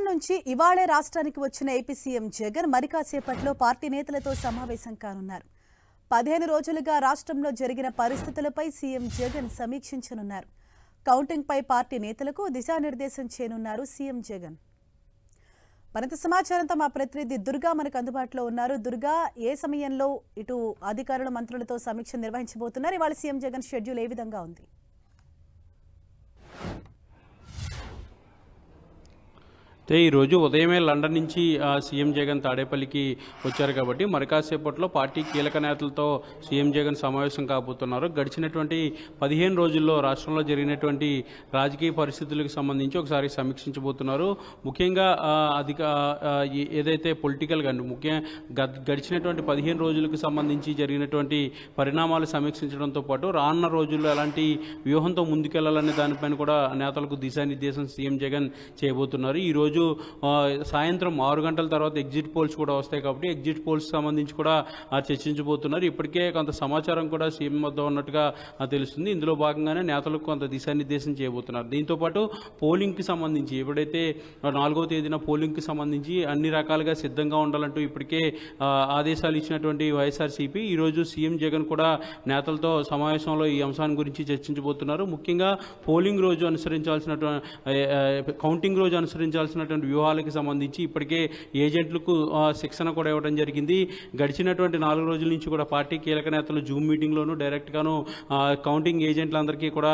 London నుంచి ఇవాళే రాష్ట్రానికి వచ్చిన ఏపీ సీఎం జగన్ మరి కాసేపట్లో పార్టీ నేతలతో సమావేశం కానున్నారు. 15 రోజులుగా రాష్ట్రంలో జరిగిన పరిస్థితులపై సీఎం జగన్ సమీక్షించనున్నారు. కౌంటింగ్ పై పార్టీ నేతలకు దిశానిర్దేశం చేయనున్నారు సీఎం జగన్. మరింత సమాచారంతో మా ప్రతినిధి దుర్గా మనకు అందుబాటులో ఉన్నారు. దుర్గా, ఏ సమయంలో ఇటు అధికారుల మంత్రులతో సమీక్ష నిర్వహించబోతున్నారు? ఇవాళ సీఎం జగన్ షెడ్యూల్ ఏ విధంగా ఉంది? ఈరోజు ఉదయమే లండన్ నుంచి సీఎం జగన్ తాడేపల్లికి వచ్చారు కాబట్టి మరి కాసేపట్లో పార్టీ కీలక నేతలతో సీఎం జగన్ సమావేశం కాబోతున్నారు. గడిచినటువంటి 15 రోజుల్లో రాష్ట్రంలో జరిగినటువంటి రాజకీయ పరిస్థితులకు సంబంధించి ఒకసారి సమీక్షించబోతున్నారు. ముఖ్యంగా ఏదైతే పొలిటికల్గా గడిచినటువంటి 15 రోజులకు సంబంధించి జరిగినటువంటి పరిణామాలు సమీక్షించడంతో పాటు రానున్న రోజుల్లో ఎలాంటి వ్యూహంతో ముందుకెళ్లాలనే దానిపైన కూడా నేతలకు దిశానిర్దేశం సీఎం జగన్ చేయబోతున్నారు. ఈరోజు సాయంత్రం 6 గంటల తర్వాత ఎగ్జిట్ పోల్స్ కూడా వస్తాయి కాబట్టి ఎగ్జిట్ పోల్స్ సంబంధించి కూడా చర్చించబోతున్నారు. ఇప్పటికే కొంత సమాచారం కూడా సీఎం వద్ద ఉన్నట్టుగా తెలుస్తుంది. ఇందులో భాగంగానే నేతలకు కొంత దిశానిర్దేశం చేయబోతున్నారు. దీంతోపాటు పోలింగ్కి సంబంధించి ఎప్పుడైతే 4వ తేదీన పోలింగ్కి సంబంధించి అన్ని రకాలుగా సిద్ధంగా ఉండాలంటూ ఇప్పటికే ఆదేశాలు ఇచ్చినటువంటి వైఎస్ఆర్సీపీ ఈరోజు సీఎం జగన్ కూడా నేతలతో సమావేశంలో ఈ అంశాన్ని గురించి చర్చించబోతున్నారు. ముఖ్యంగా పోలింగ్ రోజు కౌంటింగ్ రోజు అనుసరించాల్సిన వ్యూహాలకు సంబంధించి ఇప్పటికే ఏజెంట్లకు శిక్షణ కూడా ఇవ్వడం జరిగింది. గడిచినటువంటి 4 రోజుల నుంచి కూడా పార్టీ కీలక నేతలు జూమ్ మీటింగ్లోనూ డైరెక్ట్గాను కౌంటింగ్ ఏజెంట్లందరికీ కూడా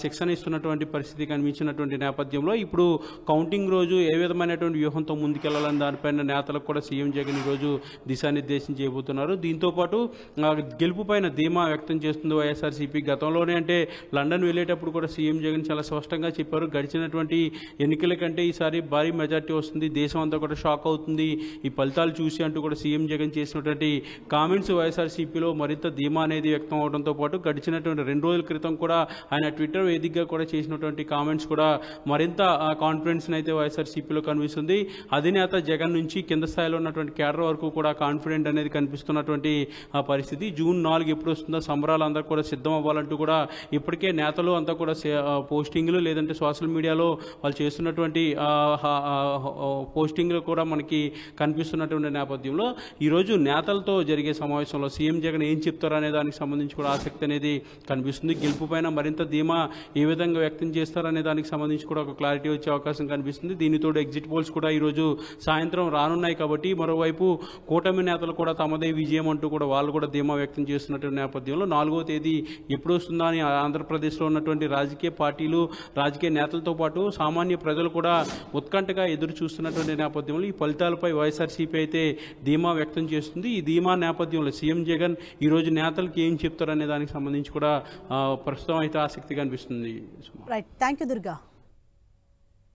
శిక్షణ ఇస్తున్నటువంటి పరిస్థితి కనిపించినటువంటి నేపథ్యంలో ఇప్పుడు కౌంటింగ్ రోజు ఏ విధమైనటువంటి వ్యూహంతో ముందుకెళ్లాలని దానిపైన నేతలకు కూడా సీఎం జగన్ ఈరోజు దిశానిర్దేశం చేయబోతున్నారు. దీంతోపాటు గెలుపు పైన ధీమా వ్యక్తం చేస్తుంది వైఎస్ఆర్సీపీ. గతంలోనే అంటే లండన్ వెళ్ళేటప్పుడు కూడా సీఎం జగన్ చాలా స్పష్టంగా చెప్పారు, గడిచినటువంటి ఎన్నికల కంటే ఈసారి భారీ మెజార్టీ వస్తుంది, దేశం అంతా కూడా షాక్ అవుతుంది ఈ ఫలితాలు చూసి అంటూ కూడా సీఎం జగన్ చేసినటువంటి కామెంట్స్ వైఎస్ఆర్సీపీలో మరింత ధీమా అనేది వ్యక్తం అవడంతో పాటు గడిచినటువంటి 2 రోజుల క్రితం కూడా ఆయన ట్విట్టర్ వేదికగా కూడా చేసినటువంటి కామెంట్స్ కూడా మరింత కాన్ఫిడెన్స్ అయితే వైఎస్ఆర్సీపీలో కనిపిస్తుంది. అధినేత జగన్ నుంచి కింద స్థాయిలో ఉన్నటువంటి కేడర్ వరకు కూడా కాన్ఫిడెంట్ అనేది కనిపిస్తున్నటువంటి పరిస్థితి. జూన్ 4 ఎప్పుడు వస్తుందో సంబరాలు అందరూ కూడా సిద్ధం అవ్వాలంటూ కూడా ఇప్పటికే నేతలు అంతా కూడా పోస్టింగ్లు లేదంటే సోషల్ మీడియాలో వాళ్ళు చేస్తున్నటువంటి పోస్టింగ్లు కూడా మనకి కనిపిస్తున్నటువంటి నేపథ్యంలో ఈరోజు నేతలతో జరిగే సమావేశంలో సీఎం జగన్ ఏం చెప్తారనే దానికి సంబంధించి కూడా ఆసక్తి అనేది కనిపిస్తుంది. గెలుపు పైన మరింత ధీమా ఏ విధంగా వ్యక్తం చేస్తారనే దానికి సంబంధించి కూడా ఒక క్లారిటీ వచ్చే అవకాశం కనిపిస్తుంది. దీనితో ఎగ్జిట్ పోల్స్ కూడా ఈరోజు సాయంత్రం రానున్నాయి కాబట్టి మరోవైపు కూటమి నేతలు కూడా తమదే విజయం అంటూ కూడా వాళ్ళు కూడా ధీమా వ్యక్తం చేస్తున్నటువంటి నేపథ్యంలో 4వ తేదీ ఎప్పుడు వస్తుందా అని ఆంధ్రప్రదేశ్లో ఉన్నటువంటి రాజకీయ పార్టీలు రాజకీయ నేతలతో పాటు సామాన్య ప్రజలు కూడా ఉత్కంఠగా ఎదురు చూస్తున్నటువంటి నేపథ్యంలో ఈ ఫలితాలపై వైఎస్ఆర్సీపీ అయితే ధీమా వ్యక్తం చేస్తుంది. ఈ ధీమా నేపథ్యంలో సీఎం జగన్ ఈరోజు నేతలకు ఏం చెప్తారనే దానికి సంబంధించి కూడా ప్రస్తుతం అయితే ఆసక్తి కనిపిస్తుంది. Right, thank you Durga.